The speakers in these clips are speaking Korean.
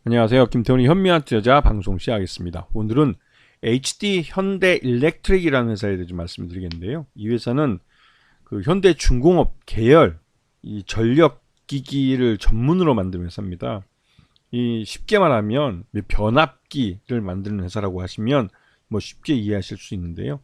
안녕하세요. 김태훈의 현미한 투자 방송 시작하겠습니다. 오늘은 HD 현대일렉트릭이라는 회사에 대해 좀 말씀드리겠는데요. 이 회사는 그 현대중공업 계열 이 전력기기를 전문으로 만드는 회사입니다. 이 쉽게 말하면 변압기를 만드는 회사라고 하시면 뭐 쉽게 이해하실 수 있는데요.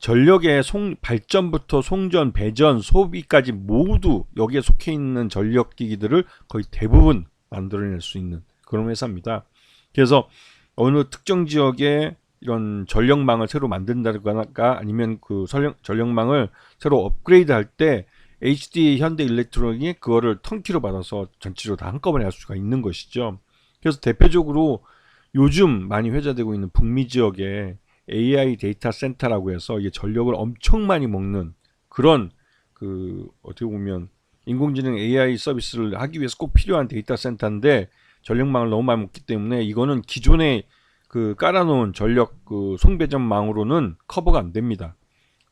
전력의 발전부터 송전, 배전, 소비까지 모두 여기에 속해 있는 전력기기들을 거의 대부분 만들어낼 수 있는 그런 회사입니다. 그래서 어느 특정 지역에 이런 전력망을 새로 만든다거나 아니면 그 전력망을 새로 업그레이드 할 때 HD 현대일렉트로닉이 그거를 턴키로 받아서 전체적으로 다 한꺼번에 할 수가 있는 것이죠. 그래서 대표적으로 요즘 많이 회자되고 있는 북미 지역에 AI 데이터 센터라고 해서 이게 전력을 엄청 많이 먹는 그런 그 어떻게 보면 인공지능 AI 서비스를 하기 위해서 꼭 필요한 데이터 센터인데 전력망을 너무 많이 먹기 때문에 이거는 기존에 그 깔아놓은 전력 그 송배전망으로는 커버가 안 됩니다.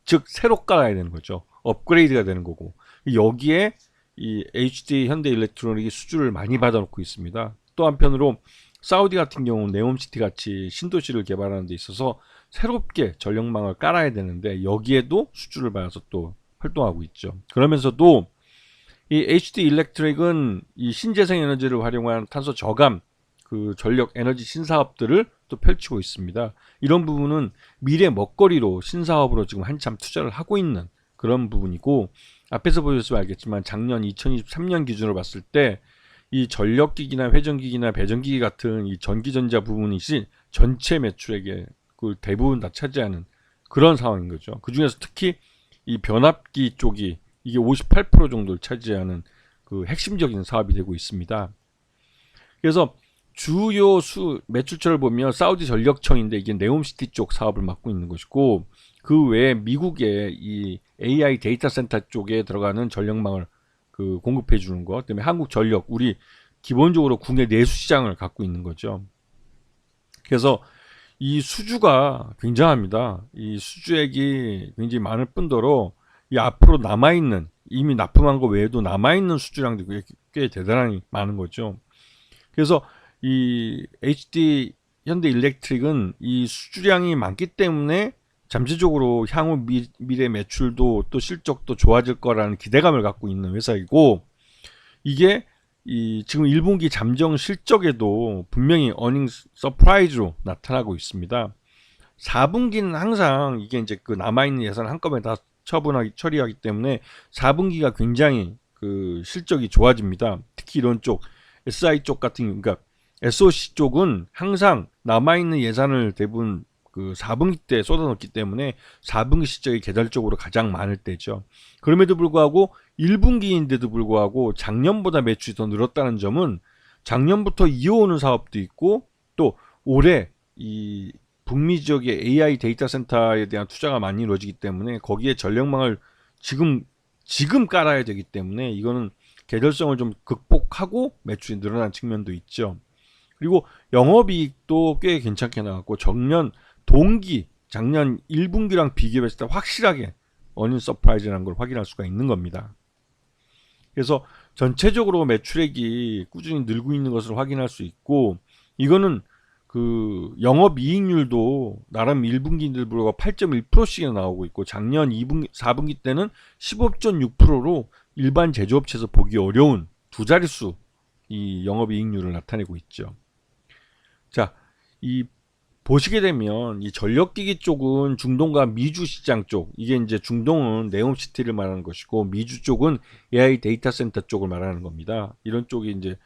즉 새로 깔아야 되는 거죠. 업그레이드가 되는 거고 여기에 이 HD 현대일렉트로닉이 수주를 많이 받아놓고 있습니다. 또 한편으로 사우디 같은 경우는 네옴시티 같이 신도시를 개발하는 데 있어서 새롭게 전력망을 깔아야 되는데 여기에도 수주를 받아서 또 활동하고 있죠. 그러면서도 이 HD 일렉트릭은 이 신재생 에너지를 활용한 탄소 저감 그 전력 에너지 신사업들을 또 펼치고 있습니다. 이런 부분은 미래 먹거리로 신사업으로 지금 한참 투자를 하고 있는 그런 부분이고 앞에서 보셨으면 알겠지만 작년 2023년 기준으로 봤을 때 이 전력기기나 회전기기나 배전기기 같은 이 전기전자 부분이 전체 매출액의 그 대부분 다 차지하는 그런 상황인 거죠. 그 중에서 특히 이 변압기 쪽이 이게 58% 정도를 차지하는 그 핵심적인 사업이 되고 있습니다. 그래서 주요 매출처를 보면 사우디 전력청인데 이게 네옴시티 쪽 사업을 맡고 있는 것이고 그 외에 미국의 이 AI 데이터 센터 쪽에 들어가는 전력망을 그 공급해 주는 것, 그다음에 한국전력 우리 기본적으로 국내 내수 시장을 갖고 있는 거죠. 그래서 이 수주가 굉장합니다. 이 수주액이 굉장히 많을 뿐더러 이 앞으로 남아있는 이미 납품한 거 외에도 남아있는 수주량도 꽤 대단히 많은 거죠. 그래서 이 HD 현대일렉트릭은 이 수주량이 많기 때문에 잠재적으로 향후 미래 매출도 또 실적도 좋아질 거라는 기대감을 갖고 있는 회사이고 이게 이 지금 1분기 잠정 실적에도 분명히 어닝 서프라이즈로 나타나고 있습니다. 4분기는 항상 이게 이제 그 남아있는 예산을 한꺼번에 다 처리하기 때문에 4분기가 굉장히 그 실적이 좋아집니다. 특히 이런 쪽 SI 쪽 같은 그러니까 SOC 쪽은 항상 남아있는 예산을 대부분 그 4분기 때 쏟아넣기 때문에 4분기 실적이 계절적으로 가장 많을 때죠. 그럼에도 불구하고 1분기인데도 불구하고 작년보다 매출이 더 늘었다는 점은 작년부터 이어오는 사업도 있고 또 올해 이 북미 지역의 AI 데이터 센터에 대한 투자가 많이 이루어지기 때문에 거기에 전력망을 지금 깔아야 되기 때문에 이거는 계절성을 좀 극복하고 매출이 늘어난 측면도 있죠. 그리고 영업이익도 꽤 괜찮게 나왔고 작년 1분기랑 비교했을 때 확실하게 어닝 서프라이즈라는 걸 확인할 수가 있는 겁니다. 그래서 전체적으로 매출액이 꾸준히 늘고 있는 것을 확인할 수 있고 이거는 그 영업이익률도 나름 1분기인들 불구하고 8.1%씩이나 나오고 있고 작년 2분기, 4분기 때는 15.6%로 일반 제조업체에서 보기 어려운 두 자릿수 이 영업이익률을 나타내고 있죠. 자, 이 보시게 되면 이 전력기기 쪽은 중동과 미주 시장 쪽 이게 이제 중동은 네옴시티를 말하는 것이고 미주 쪽은 AI 데이터 센터 쪽을 말하는 겁니다. 이런 쪽이 이제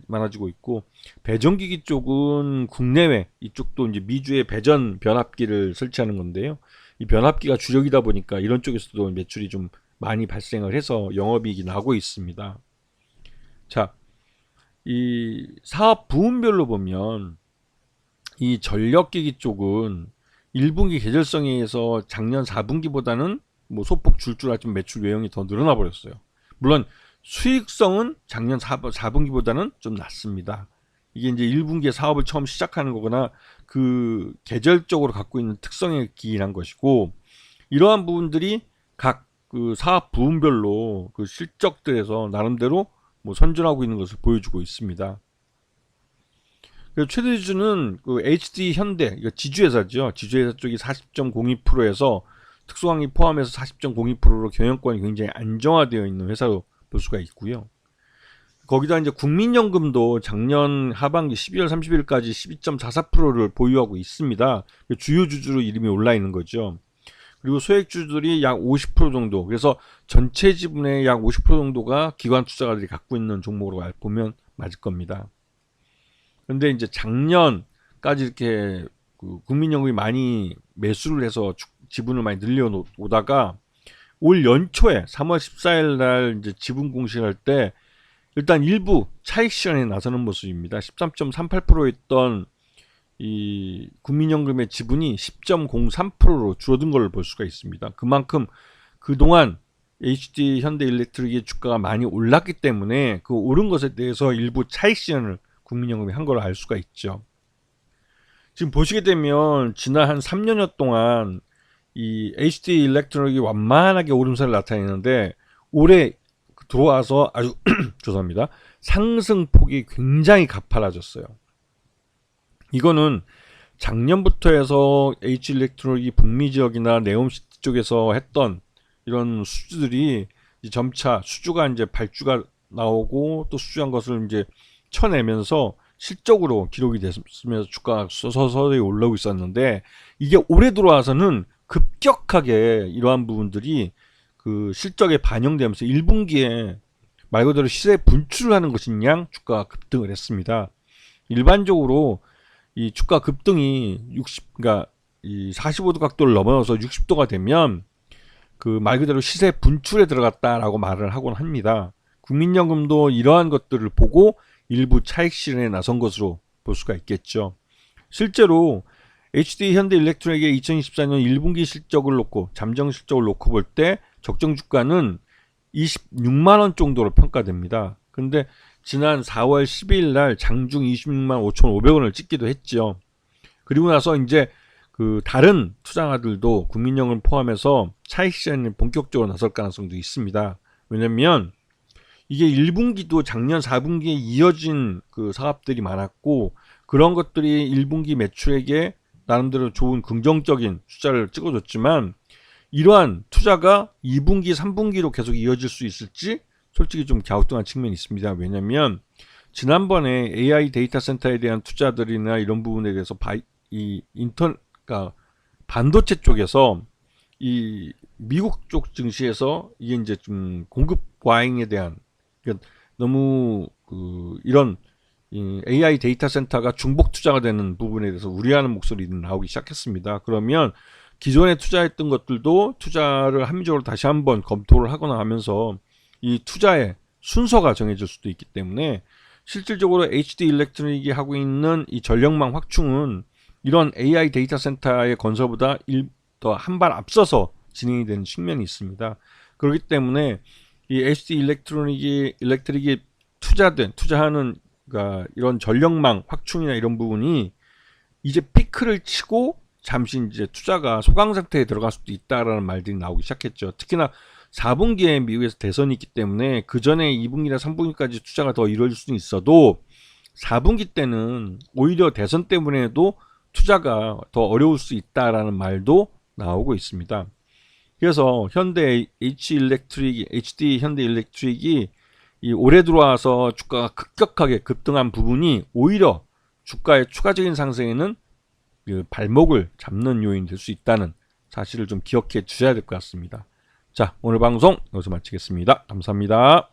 많아지고 있고 배전기기 쪽은 국내외 이쪽도 이제 미주의 배전 변압기를 설치하는 건데요. 이 변압기가 주력이다 보니까 이런 쪽에서도 매출이 좀 많이 발생을 해서 영업이익이 나고 있습니다. 자, 이 사업 부문별로 보면 이 전력기기 쪽은 1분기 계절성에 의해서 작년 4분기보다는 뭐 소폭 줄줄 알지만 매출 외형이 더 늘어나 버렸어요. 물론 수익성은 작년 4분기보다는 좀 낮습니다. 이게 이제 1분기에 사업을 처음 시작하는 거거나 그 계절적으로 갖고 있는 특성에 기인한 것이고 이러한 부분들이 각 그 사업 부문별로 그 실적들에서 나름대로 뭐 선전하고 있는 것을 보여주고 있습니다. 그리고 최대 지주는 그 HD 현대, 이거 지주회사죠. 지주회사 쪽이 40.02%에서 특수강의 포함해서 40.02%로 경영권이 굉장히 안정화되어 있는 회사로 볼 수가 있고요. 거기다 이제 국민연금도 작년 하반기 12월 30일까지 12.44%를 보유하고 있습니다. 주요 주주로 이름이 올라 있는 거죠. 그리고 소액주주들이 약 50% 정도, 그래서 전체 지분의 약 50% 정도가 기관 투자가들이 갖고 있는 종목으로 보면 맞을 겁니다. 그런데 이제 작년까지 이렇게 그 국민연금이 많이 매수를 해서 지분을 많이 늘려오다가 올 연초에 3월 14일 날 이제 지분 공시할 때 일단 일부 차익 실현에 나서는 모습입니다. 13.38%였던 이 국민연금의 지분이 10.03%로 줄어든 걸 볼 수가 있습니다. 그만큼 그동안 HD 현대일렉트릭의 주가가 많이 올랐기 때문에 그 오른 것에 대해서 일부 차익 실현을 국민연금이 한 걸 알 수가 있죠. 지금 보시게 되면 지난 한 3년여 동안 이 HD 일렉트릭이 완만하게 오름세를 나타내는데 올해 들어와서 아주 죄송합니다. 상승폭이 굉장히 가팔라졌어요. 이거는 작년부터 해서 H 일렉트릭이 북미 지역이나 네옴시티 쪽에서 했던 이런 수주들이 점차 수주가 이제 발주가 나오고 또 수주한 것을 이제 쳐내면서 실적으로 기록이 됐으면서 주가가 서서히 올라오고 있었는데 이게 올해 들어와서는 급격하게 이러한 부분들이 그 실적에 반영되면서 1분기에 말 그대로 시세 분출을 하는 것인 양 주가가 급등을 했습니다. 일반적으로 이 주가 급등이 그러니까 이 45도 각도를 넘어서 60도가 되면 그 말 그대로 시세 분출에 들어갔다라고 말을 하곤 합니다. 국민연금도 이러한 것들을 보고 일부 차익 실현에 나선 것으로 볼 수가 있겠죠. 실제로 HD 현대일렉트릭의 2024년 1분기 실적을 놓고 잠정 실적을 놓고 볼 때 적정 주가는 26만 원 정도로 평가됩니다. 근데 지난 4월 12일 날 장중 26만 5,500원을 찍기도 했죠. 그리고 나서 이제 그 다른 투자가들도 국민연금 포함해서 차익 실현에 본격적으로 나설 가능성도 있습니다. 왜냐면 이게 1분기도 작년 4분기에 이어진 그 사업들이 많았고 그런 것들이 1분기 매출액에 나름대로 좋은 긍정적인 숫자를 찍어줬지만 이러한 투자가 2분기, 3분기로 계속 이어질 수 있을지 솔직히 좀 갸우뚱한 측면이 있습니다. 왜냐면 지난번에 AI 데이터 센터에 대한 투자들이나 이런 부분에 대해서 그러니까 반도체 쪽에서 이 미국 쪽 증시에서 이게 이제 좀 공급 과잉에 대한 그러니까 너무 이런 AI 데이터 센터가 중복 투자가 되는 부분에 대해서 우려하는 목소리는 나오기 시작했습니다. 그러면 기존에 투자했던 것들도 투자를 합리적으로 다시 한번 검토를 하거나 하면서 이 투자의 순서가 정해질 수도 있기 때문에 실질적으로 HD 일렉트릭이 하고 있는 이 전력망 확충은 이런 AI 데이터 센터의 건설보다 더 한 발 앞서서 진행이 되는 측면이 있습니다. 그렇기 때문에 이 HD 일렉트릭이 투자하는 그러니까 이런 전력망 확충이나 이런 부분이 이제 피크를 치고 잠시 이제 투자가 소강 상태에 들어갈 수도 있다라는 말들이 나오기 시작했죠. 특히나 4분기에 미국에서 대선이 있기 때문에 그 전에 2분기나 3분기까지 투자가 더 이루어질 수는 있어도 4분기 때는 오히려 대선 때문에도 투자가 더 어려울 수 있다라는 말도 나오고 있습니다. 그래서 HD 현대일렉트릭이 이 올해 들어와서 주가가 급격하게 급등한 부분이 오히려 주가의 추가적인 상승에는 그 발목을 잡는 요인이 될 수 있다는 사실을 좀 기억해 주셔야 될 것 같습니다. 자, 오늘 방송 여기서 마치겠습니다. 감사합니다.